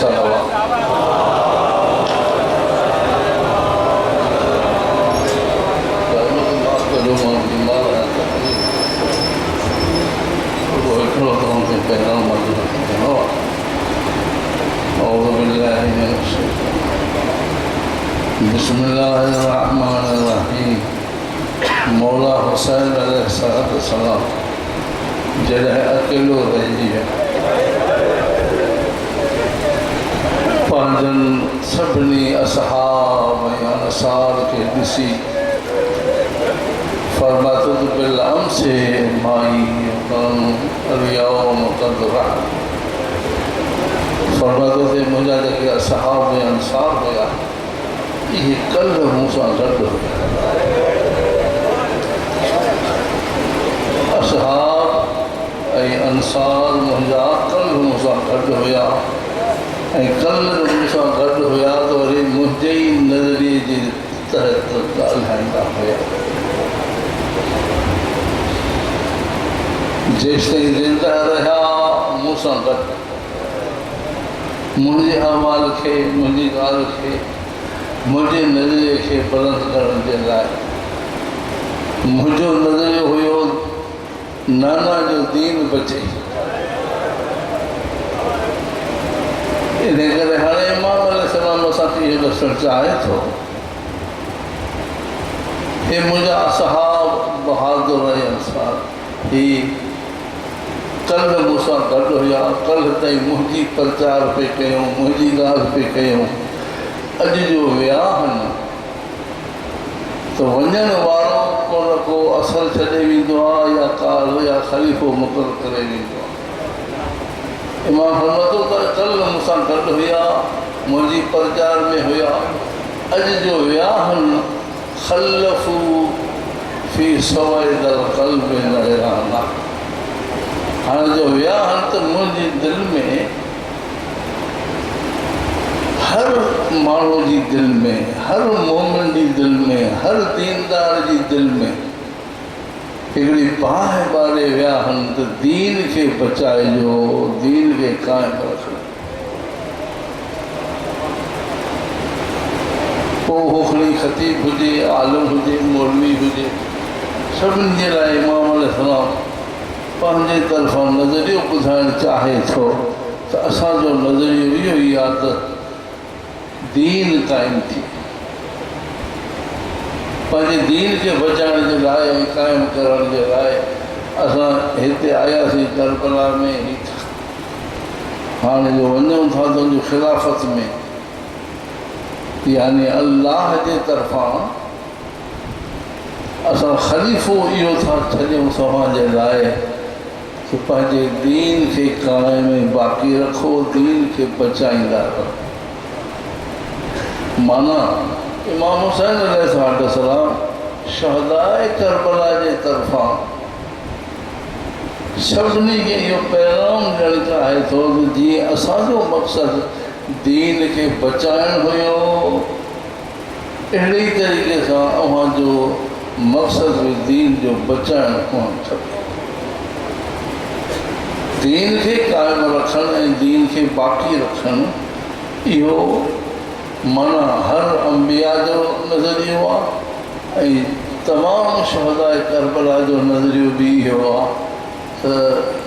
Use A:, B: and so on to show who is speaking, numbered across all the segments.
A: सलावत। बिस्मिल्लाहिर्रहमानिर्रहीम। मौला हुसैन अलैहिस्सलाम जॾहिं अकेलो रहिजी विया, पंहिंजनि सभिनी असहाब ऐं अंसार खे ॾिसी फरमातो त बिल अमसे माई फरमातो थे मुंहिंजा जेके असहाब ऐं अंसार हुया इहे कल्ह मूं सां गॾु हुया। असहाब ऐं अंसार मुंहिंजा कल्ह मूं सां गॾु हुया ऐं कल्ह मूं सां गॾु हुया त वरी मुंहिंजे ई नज़रिए जे तहत ॻाल्हाईंदा हुया। जेसिताईं ज़िंदा रहिया मूं सां गॾु मुंहिंजे अमाल खे, मुंहिंजी ॻाल्हि खे, मुंहिंजे नज़रिए खे बुलंद करण जे लाइ मुंहिंजो नज़रियो हुयो नाना जो दीन बचे। इन करे हाणे इमाम अलैहिस्सलाम असांखे इहो ॾसणु चाहे थो, हे मुंहिंजा असहाब बहादुर ऐं अंसार, ही कल्ह मूं सां गॾु हुया, कल्ह ताईं मुंहिंजी प्रचार पे कयूं, मुंहिंजी ॻाल्हि पे कयूं। अॼु जो विया आहिनि त वञण वारो को न को असर छॾे वेंदो आहे या काल या ख़लीफ़ो मुक़ररु करे वेंदो आहे। इमाम फरमातो त कल्ह मूं सां गॾु हुया, मुंहिंजी प्रचार में हुया, अॼु जो विया आहिनि ख़लफ़ू फी सवैदल क़ल्ब नहराना। हाणे जो विया आहिनि त मुंहिंजी दिलि में, हर माण्हू जी दिलि में, हर मोमिन जी दिलि में, हर दीनदार जी दिलि में हिकिड़ी बाहि ॿारे विया आहिनि त दीन खे बचाइजो, दीन खे क़ाइमु रखिजो। पोइ होखड़ी ख़तीब हुजे, आलिम हुजे, मौलवी हुजे, सभिनी जे लाइ इमाम अलैहिस्सलाम पंहिंजे तरफ़ां नज़रियो ॿुधाइणु चाहे थो त असांजो नज़रियो इहो ई आहे त दीन क़ाइमु थी, पंहिंजे दीन खे बचाइण जे लाइ ऐं क़ाइमु करण जे लाइ असां हिते आयासीं करबला में। हाणे जो वञूं था त उनजी ख़िलाफ़त में, यानी अल्लाह जे तरफ़ां असां ख़लीफ़ो इहो था छॾियूं समाज लाइ कि पंहिंजे दीन खे क़ाइमु ऐं बाक़ी रखो, दीन खे बचाईंदा रहो। माना इमाम हुसैन अलैहिस्सलाम शहदाए करबला जे तरफ़ां सभिनी खे इहो पैगाम ॾियणु चाहे थो त जीअं असांजो मक़सदु दीन खे बचाइणु हुयो, अहिड़े तरीक़े सां अव्हांजो मक़सदु बि दीन जो बचाइणु हुअणु खपे। दीन खे क़ाइमु रखणु ऐं दीन खे बाक़ी रखणु इहो माना हर अंबिया जो नज़रियो आहे ऐं तमामु शहदाए करबला जो नज़रियो बि इहो आहे त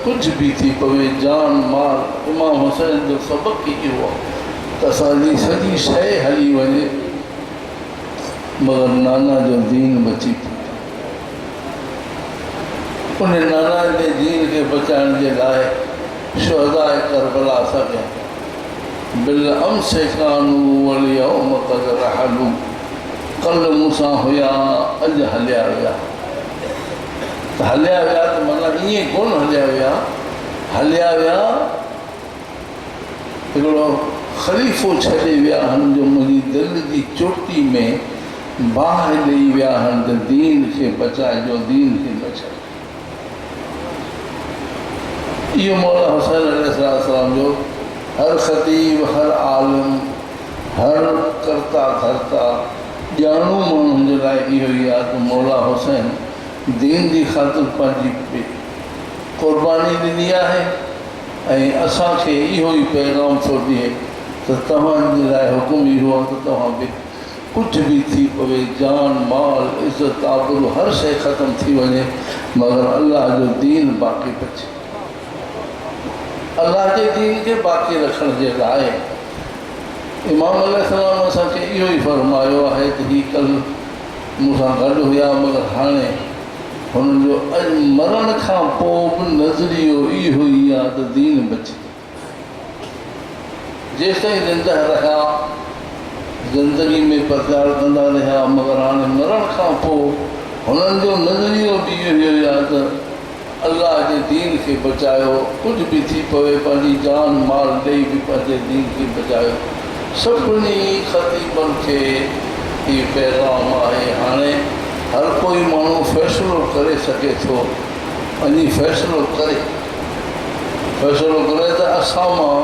A: कुझु बि थी पवे, जान माल, इमाम हुसैन जो सबक़ु ई इहो आहे त असांजी सॼी शइ हली वञे मगर नाना जो दीन बची पए। उन नाना जे दीन खे बचाइण जे लाइ शहदाए करबला सभु बिल अमसे कानू वलियौम क़द रहलू, कल्ह मूं सां हुया, अॼु हलिया विया। त हलिया विया त माना ईअं कोन हलिया विया, हलिया विया हिकिड़ो ख़लीफ़ो छॾे विया आहिनि जो मुंहिंजी दिलि जी चोटी में बाहि ॾेई विया आहिनि त दीन खे बचाइजो, दीन खे बचाइजो। इहो मौला हुसैन अलैहिस्सलाम जो हर ख़तीब, हर आलिम, हर करता धरता ॼाणू माण्हुनि जे लाइ इहो ई आहे त मौला हुसैन दीन जी ख़ातिर पंहिंजी क़ुर्बानी ॾिनी आहे ऐं असांखे इहो ई पैगाम थो ॾिए तो तव्हांजे लाइ हुकुम इहो आहे त तव्हां बि कुझु बि थी पवे, जान माल इज़त आबरू हर शइ ख़तमु थी वञे, मगर अल्लाह जो दीन बाक़ी बचे। अल्लाह जे दीन खे बाक़ी रखण जे लाइ इमाम अलैहिस्सलाम असांखे इहो ई फरमायो आहे त ही कल्ह मूंसां गॾु हुया, मगर हाणे हुननि जो अॼु मरण खां पोइ बि नज़रियो इहो ई आहे त दीन बचे। जेसिताईं ज़िंदा रहिया ज़िंदगी में प्रचार कंदा रहिया, मगर हाणे मरण खां पोइ हुननि जो नज़रियो बि इहो ई आहे त अल्लाह जे दीन खे बचायो, कुझु बि थी पवे पंहिंजी जान माल ॾेई बि पंहिंजे दीन खे बचायो। सभिनी ख़तीबनि खे हीउ पैगाम आहे। हाणे हर कोई माण्हू फ़ैसिलो करे सघे थो, वञी फ़ैसिलो करे त असां मां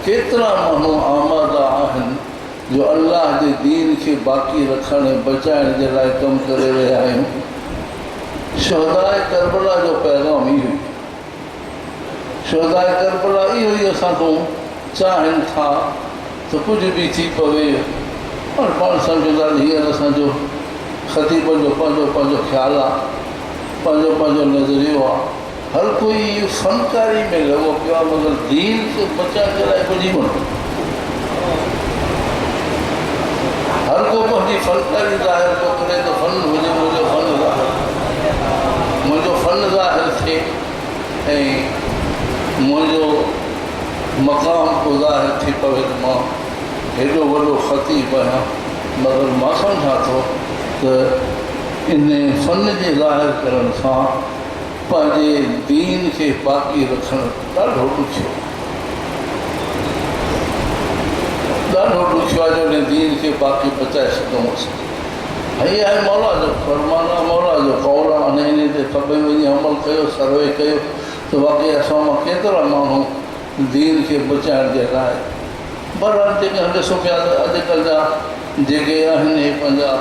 A: केतिरा माण्हू आमादा आहिनि जो अल्लाह जे दीन खे बाक़ी रखण ऐं बचाइण जे लाइ कमु करे रहिया आहियूं। शहदाए करबला जो पैगाम इहो ई, शहदाए करबला इहो ई असांखां चाहिनि था त कुझु बि थी पवे। और पाण सम्झो था हींअर असांजो ख़तीबनि जो पंहिंजो पंहिंजो ख़्यालु आहे, पंहिंजो पंहिंजो नज़रियो आहे। हर कोई फ़नकारी में लॻो पियो आहे, मगर दीन खे बचाइण जे लाइ कुझु ई कोन्हे। हर को पंहिंजी फ़नकारी ज़ाहिर थो करे त फ़न हुजे, मुंहिंजो फ़न ज़ाहिर थिए ऐं मुंहिंजो मक़ाम को ज़ाहिर थी पवे त मां हेॾो वॾो ख़तीब आहियां। मगर मां सम्झां थो त इन फ़न जे ज़ाहिर करण सां पंहिंजे दीन खे बाक़ी रखणु ॾाढो ॾुखियो आहे, जो इन दीन खे बाक़ी बचाए सघूं असां। हीअ आहे मौला जो फरमान आहे, मौला जो कौल आहे। हाणे इन ते सभई वञी अमल कयो, सर्वे कयो त वाक़ई असां मां केतिरा माण्हू दीन खे बचाइण जे लाइ। बहरहाल जेके ॾिसो पिया त अॼुकल्ह जा जेके आहिनि पंहिंजा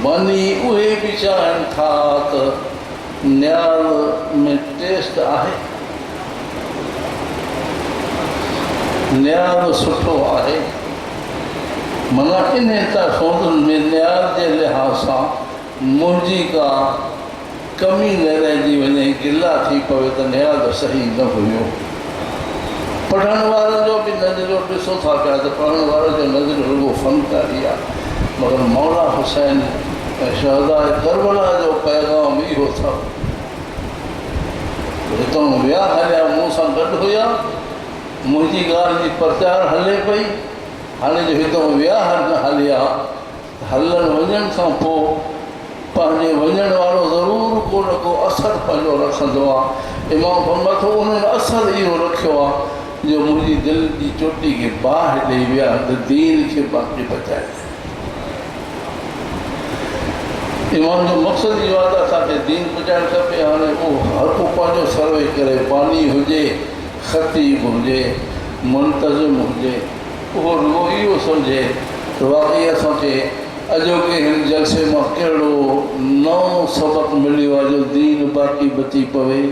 A: बानी, उहे बि चाहिनि था त न्याल में टेस्ट आहे, न्याल सुठो आहे, माना इन सोचनि में न्याल जे लिहाज़ सां मुंहिंजी का कमी न रहिजी वञे, गिला थी पवे त न्याल सही न हुयो। पढ़ण वारनि जो बि नज़रियो ॾिसो था पिया त पढ़ण वारनि जो नज़रियो रुॻो फ़नकारी आहे, मगर मौला हुसैन ऐं शहदाए करबला जो पैगाम इहो अथव। हितां विया हलिया, मूं सां गॾु हुया, मुंहिंजी ॻाल्हि जी प्रचार हले पई। हाणे जो हितां विया हलिया, हलण वञण खां पोइ पंहिंजे वञण वारो ज़रूरु को न को असरु पंहिंजो रखंदो आहे। इमाम फरमाए थो उन्हनि असरु इहो रखियो आहे जो मुंहिंजी दिलि जी चोटी खे बाहि ॾेई विया त दीन खे बाक़ी बचाए। इमाम जो मक़सदु इहो आहे त असांखे दीन बचाइणु खपे। हाणे उहो हर को पंहिंजो सर्वे करे, बानी हुजे, ख़तीब हुजे, मुंतज़िम हुजे, उहो रुॻो इहो सम्झे त वाक़ई असांखे अॼोके हिन जलसे मां कहिड़ो नओं सबक़ु मिलियो आहे जो दीन बाक़ी बची पवे।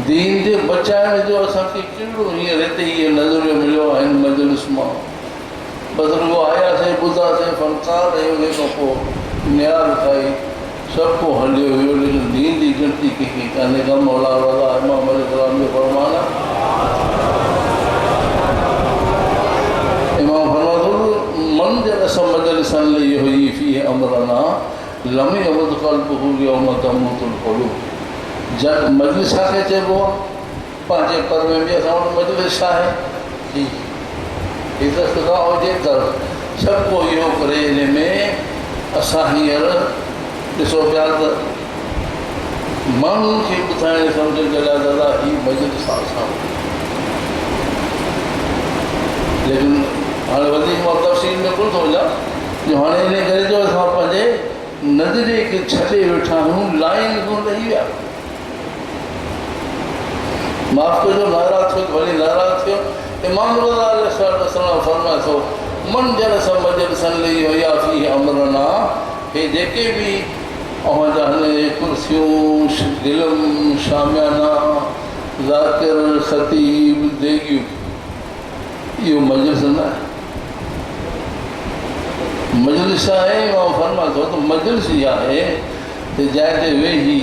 A: दीन जे बचाइण जो असांखे कहिड़ो हींअर हिते इहो नज़रियो मिलियो आहे हिन मजलिस मां। बसि रुॻो आयासीं, ॿुधासीं, फ़नकार रहियो, उन खां पोइ न्याल खाई सभु को हलियो हुयो, लेकिन दीन जी गिनती कंहिंखे कान्हे का। मौला वाला इमाम अलैहिस्सलाम जो फरमान आहे। इमाम फरमातो मन जलस मजलिसन लई हुई फी अमरना लम यमद क़ल्बुहु यौम तमूतुल क़ुलूब। जब मजलिस खे चइबो आहे, पंहिंजे पर में बि असां वटि मजलिस आहे जी, इज़त का हुजे त सभु को इहो करे। इन में असां हींअर ॾिसो पिया त माण्हुनि खे ॿुधाइण सम्झण जे लाइ दादा ही मजलिस आहे असां, लेकिन हाणे वधीक मां तफ़सील में कोन थो वञा जो हाणे इन करे जो असां पंहिंजे नज़रिए खे छॾे वेठा आहियूं, लाइन कोन रही विया। माफ़ कजो, नाराज़ थियो, भली नाराज़ थियो। इमाम फरमाए थो मन जलस मजलिसन लई हुया फी अमरना, हे जेके बि अव्हांजा कुर्सियूं, इल्म, शामियाना, ज़ाकिर, ख़तीब, देगियूं यो मजलिस न आहे, मजलिस आहे इमाम फरमा थो त मजलिस ई आहे त जंहिं ते वेही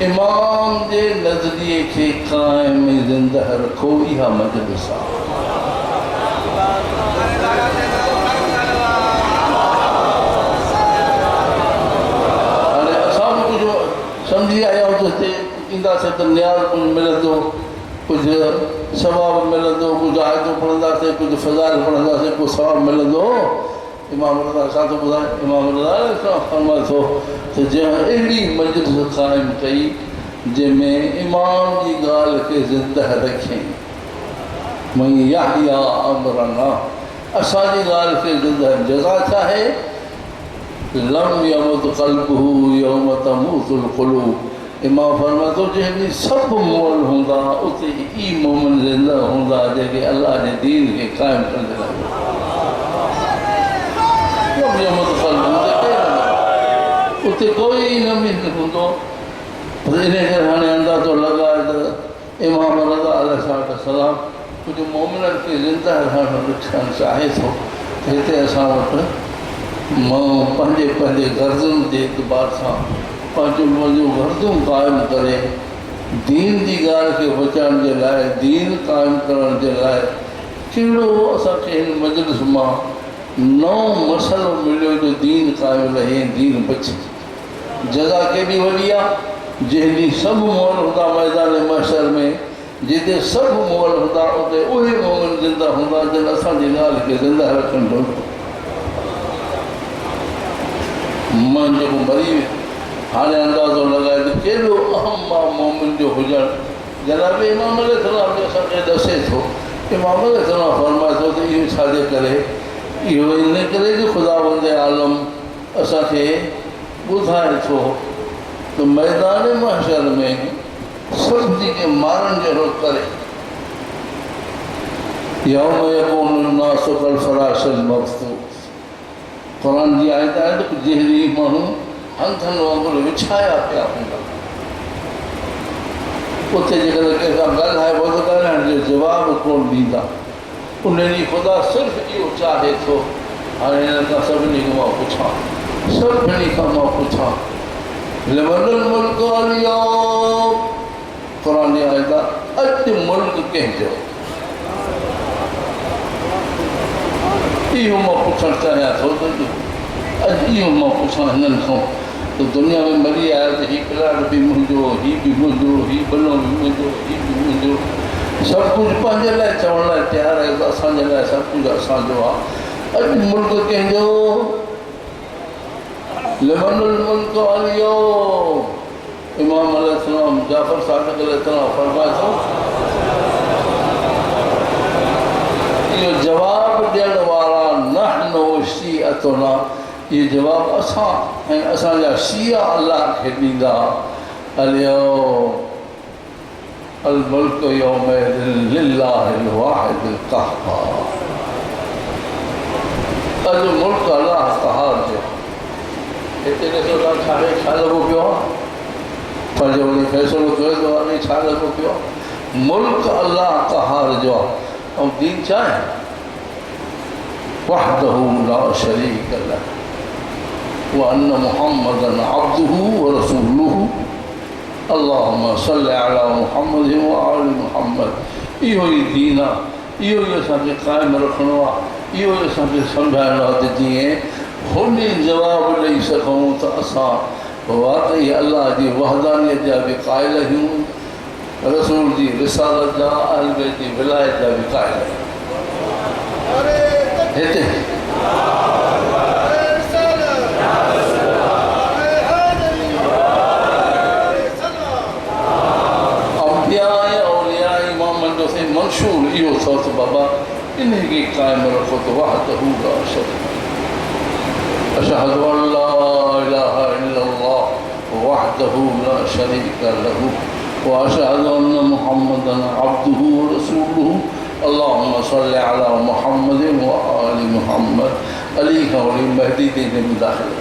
A: इमाम जे नज़रिए खे क़ाइम ज़िंदह रखो, इहा मजलिस आहे। हाणे असां बि कुझु सम्झी आया आहियूं त हिते ईंदासीं त न्याज़ कुझु मिलंदो, कुझु सवाब मिलंदो, कुझु आयतूं पढ़ंदासीं, कुझु फ़ज़ाइल पढ़ंदासीं, कुझु सवाब मिलंदो। इमाम रज़ा छा थो ॿुधाए? इमाम रज़ा फरमाए थो त जंहिं अहिड़ी मजलिस क़ाइमु कई जंहिंमें इमाम जी ॻाल्हि खे ज़िंदह रखियईं, मई याहिया अमरना, असांजी ॻाल्हि खे ज़िंदह, जज़ा छा आहे? लम यमुत क़ल्बुहु यौम तमूतुल क़ुलूब। इमाम फरमाए थो जंहिं सभु मोल हूंदा उते ई मोमिन ज़िंदह हूंदा जेके अलाह जे दीन खे क़ाइमु कंदे रहंदा। उते कोई न बि हूंदो। इन करे हाणे अंदाज़ो लॻाए त इमाम रज़ा अलैहिस्सलाम कुझु मोमिननि खे ज़िंदह रहणु ॾिठणु चाहे थो त हिते असां वटि माण्हू पंहिंजे पंहिंजे गर्ज़ुनि जे एतबार सां पंहिंजूं गर्दूं क़ाइमु करे दीन जी ॻाल्हि खे बचाइण जे लाइ, दीन क़ाइमु करण जे लाइ कहिड़ो असांखे हिन मजलिस मां नओं मसइलो मिलियो जो दीन क़ाइमु रहे, दीन बचे। जॻह केॾी वॾी आहे, जंहिंजी सभु मोल हूंदा मैदान महशर में, जिते सभु मोल हूंदा उते उहे मोमिन ज़िंदा हूंदा जिन असांजी ॻाल्हि खे ज़िंदा रखणु घुरिजे। मन जेको मरी वियो, हाणे अंदाज़ो लॻाए त केॾो अहम आहे मोमिन जो हुजणु। जनाब इमाम अलैहिस्सलाम जो असांखे ॾसे थो, इमाम अलैहिस्सलाम फरमाए थो त इहो छाजे करे? इहो इन करे जो ख़ुदावंद आलम असांखे ॿुधाए थो त मैदान महशर में सभिनी खे मारण जहिड़ो करे यौम यकूनु नासु कलफ़राशिल मबसूस। क़ुर जी आयत आहे त जहिड़ी माण्हू हंधनि वांगुरु विछाया पिया हूंदा, उते जेकॾहिं कंहिंखां ॻाल्हाइबो त ॻाल्हाइण जो जवाबु कोन ॾींदा। उन ॾींहुं ख़ुदा सिर्फ़ु इहो चाहे थो, हाणे हिन खां सभिनी खां मां पुछां, सभिनी खां मां पुछां लिमनिल मुल्क अल-यौम। क़ुर जी आयत आहे अॼु मुल्क कंहिंजो? इहो मां पुछणु चाहियां थो त अॼु इहो मां पुछां हिननि खां त दुनिया में मरी आया त हीउ प्लाट बि मुंहिंजो, हीउ बि मुंहिंजो, हीउ बनो बि मुंहिंजो, हीउ बि मुंहिंजो, सभु कुझु पंहिंजे लाइ चवण लाइ तयारु आहे त असांजे लाइ सभु कुझु असांजो आहे। अॼु मुल्क कंहिंजो? लिमनिल मुल्क अल-यौम। इमाम अलैहिस्सलाम जाफ़र सादिक़ अलैहिस्सलाम फरमाए थो इहो जवाबु ॾियण वारा नहनु शिअतुना, इहो जवाबु असां ऐं असांजा शिया अलाह खे ॾींदा। अल-यौम अल मुल्क यौमइज़िन लिल्लाहिल वाहिदिल क़ह्हार। अॼु मुल्क अलाह क़हार जो। हिते ॾिसो था छा लॻो पियो आहे, पंहिंजो वरी फ़ैसिलो कयो थो, हाणे छा लॻो पियो आहे? मुल्क अलाह क़हार जो आहे। ऐं दीन छा आहे? वहदहु ला शरीक लह व अन्न मुहम्मदन अब्दुहु व रसूलुहु अल्लाहुम्मा सल्लि अला मुहम्मद व आलि मुहम्मद। इहो ई दीन आहे, इहो ई असांखे क़ाइमु रखिणो आहे, इहो ई असांखे सम्झाइणो आहे त जीअं हुन जवाबु ॾेई सघूं त असां वाक़ई अलाह जी वहदानियत जा बि क़ाइल आहियूं, रसूल जी रिसालत जा, अहल बैत जी विलायत जा बि क़ाइल आहियूं। हिते मंशूर इहो अथव त बाबा इन खे क़ाइमु रखो त वहदहु ला शरीक अशहदु अन ला इलाहा इल्लल्लाह वहदहु ला शरीक लहु व अशहदु अन्न मुहम्मदन अब्दुहु व रसूलुहु अल्लाहुम्मा सल्लि अला मुहम्मद व आलि मुहम्मद। अली खां वरी महदी ते में दाख़िल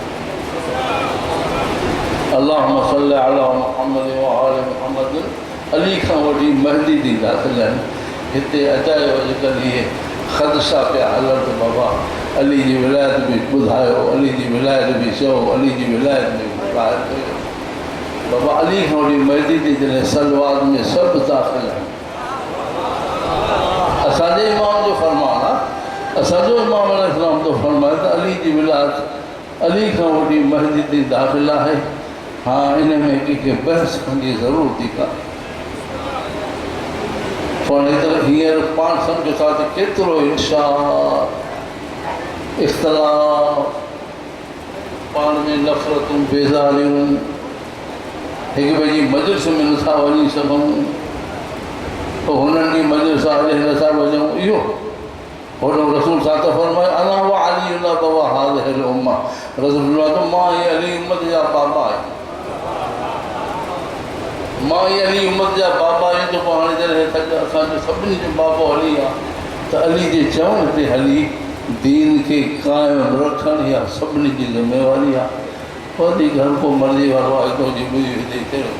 A: अल्लाहुम्मा सल्लि अला मुहम्मद व आलि मुहम्मद। अली खां वठी महदी जी दाख़िल आहिनि। हिते अजायो अॼुकल्ह इहे ख़दशा पिया हलनि त बाबा अली जी विलायत बि ॿुधायो, अली जी विलायत बि चयो, अली जी विलायत बि ॿुधायो कयो। बाबा अली खां वॾी महदी जी जॾहिं सलवाद में सभु दाख़िल आहिनि। असांजे इमाम जो फरमान आहे, असांजो इमाम अलैहिस्सलाम तो फरमाए त अली जी विलायत अली खां वॾी महदी जी दाख़िल आहे। हाँ, इन में कंहिंखे बहस करण जी ज़रूरत ई कान्हे। पर हींअर पाण सम्झो था त केतिरो इंशा इख़्तिलाफ़, पाण में नफ़रतूं बेज़ारियूं, हिक ॿिए जी मजलिस में नथा वञी सघूं, पोइ हुननि जी मजलिस हले नथा वञूं। इहो होॾो रसूल सां त फरमाए अना व अली न बवा हाज़िहिल उम्मा, रसूल फरमाए मां ई अली उम्मत जा बाबा आहियां, मां ई अली उम्मत जा बाबा आहियूं। त पोइ हाणे जॾहिं असांजो सभिनी जो बाबो अली आहे त अली जे चवण ते हली दीन खे क़ाइमु रखणु इहा सभिनी जी ज़िम्मेवारी आहे। वरी घर को मर्ज़ी वारो आहे हिकिड़ो जी ॿुधी विधी कहिड़ो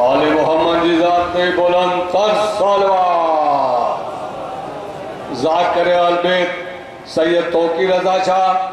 B: आले मोहम्मद जी ज़ात पे बुलंद तर सलवात। ज़ाकिर अल बैत सैयद तौक़ीर रज़ा शाह